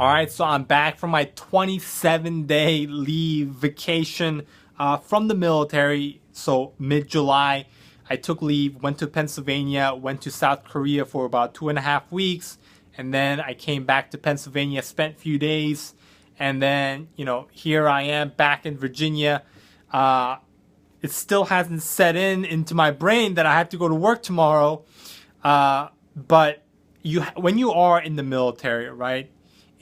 Alright, so I'm back from my 27-day leave vacation from the military. So mid-July, I took leave, went to Pennsylvania, went to South Korea for about 2.5 weeks, and then I came back to Pennsylvania, spent a few days, and then, here I am back in Virginia. It still hasn't set into my brain that I have to go to work tomorrow. But when you are in the military, right,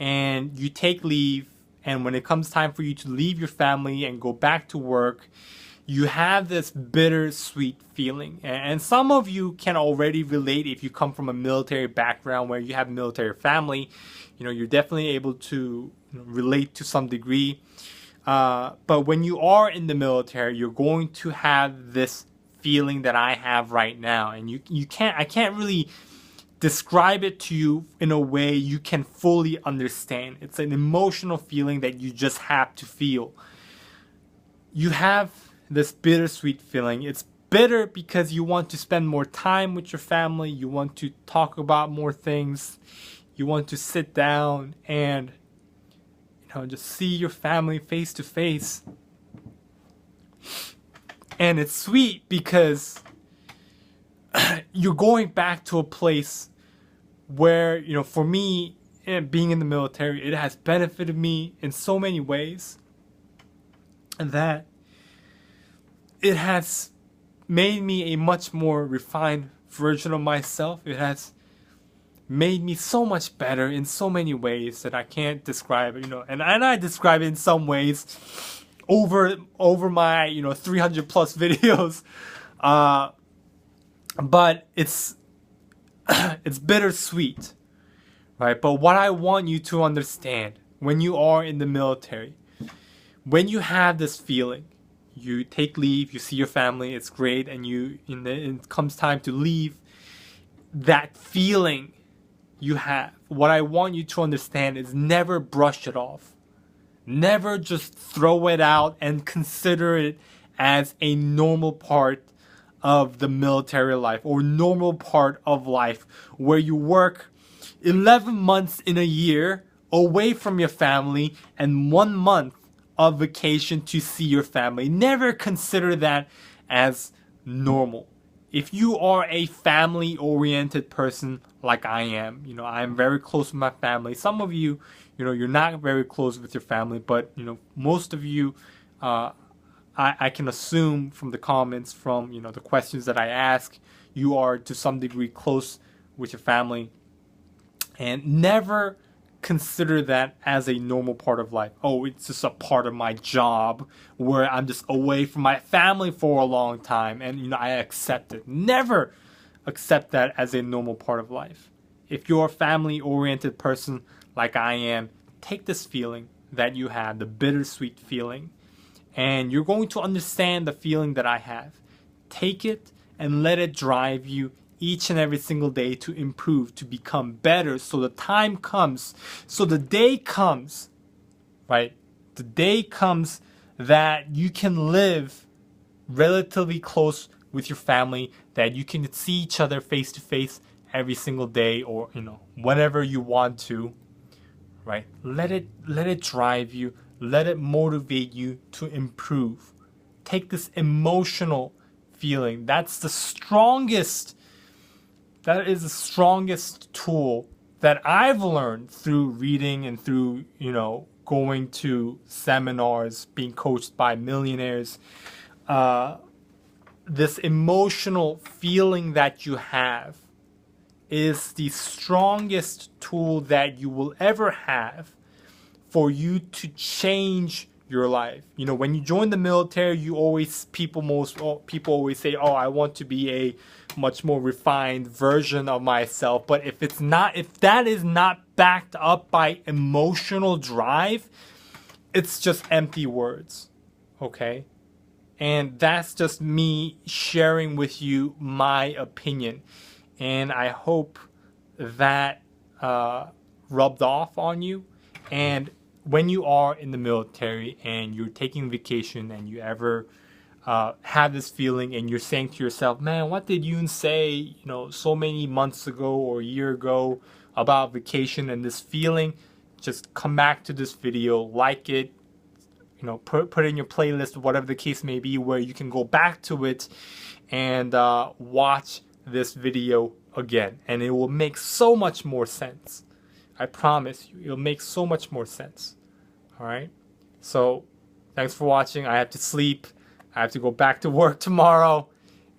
and you take leave, and when it comes time for you to leave your family and go back to work, you have this bittersweet feeling. And some of you can already relate if you come from a military background where you have a military family. You're definitely able to relate to some degree. But when you are in the military, you're going to have this feeling that I have right now, and I can't really describe it to you in a way you can fully understand. It's an emotional feeling that you just have to feel. You have this bittersweet feeling. It's bitter because you want to spend more time with your family. You want to talk about more things. You want to sit down and just see your family face to face. And it's sweet because you're going back to a place where, for me, being in the military, it has benefited me in so many ways that it has made me a much more refined version of myself. It has made me so much better in so many ways that I can't describe it, and I describe it in some ways over my 300 plus videos, but it's bittersweet, right? But what I want you to understand, when you are in the military, when you have this feeling, you take leave, you see your family, it's great, and it comes time to leave, that feeling you have, what I want you to understand is never brush it off. Never just throw it out and consider it as a normal part of the military life or normal part of life where you work 11 months in a year away from your family and 1 month of vacation to see your family. Never consider that as normal. If you are a family-oriented person like I am, I'm very close with my family. Some of you, you're not very close with your family, but, most of you, I can assume from the comments, from, the questions that I ask, you are to some degree close with your family. And never consider that as a normal part of life. Oh, it's just a part of my job where I'm just away from my family for a long time and I accept it. Never accept that as a normal part of life. If you're a family-oriented person like I am, take this feeling that you have, the bittersweet feeling, and you're going to understand the feeling that I have. Take it and let it drive you each and every single day to improve, to become better, so the time comes, so the day comes, right? The day comes that you can live relatively close with your family, that you can see each other face to face every single day, or whenever you want to, right? Let it drive you, let it motivate you to improve. Take this emotional feeling. That is the strongest tool that I've learned through reading and through, going to seminars, being coached by millionaires. This emotional feeling that you have is the strongest tool that you will ever have for you to change your life. When you join the military, people always say, "Oh, I want to be a much more refined version of myself." But if that is not backed up by emotional drive, it's just empty words. Okay? And that's just me sharing with you my opinion. And I hope that rubbed off on you. And when you are in the military and you're taking vacation and you ever have this feeling and you're saying to yourself, "Man, what did Yoon say, so many months ago or a year ago about vacation and this feeling?" just come back to this video, like it, put it in your playlist, whatever the case may be, where you can go back to it and watch this video again, and it will make so much more sense. I promise you, it'll make so much more sense. All right, so thanks for watching. I have to sleep. I have to go back to work tomorrow,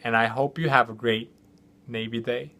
and I hope you have a great Navy day.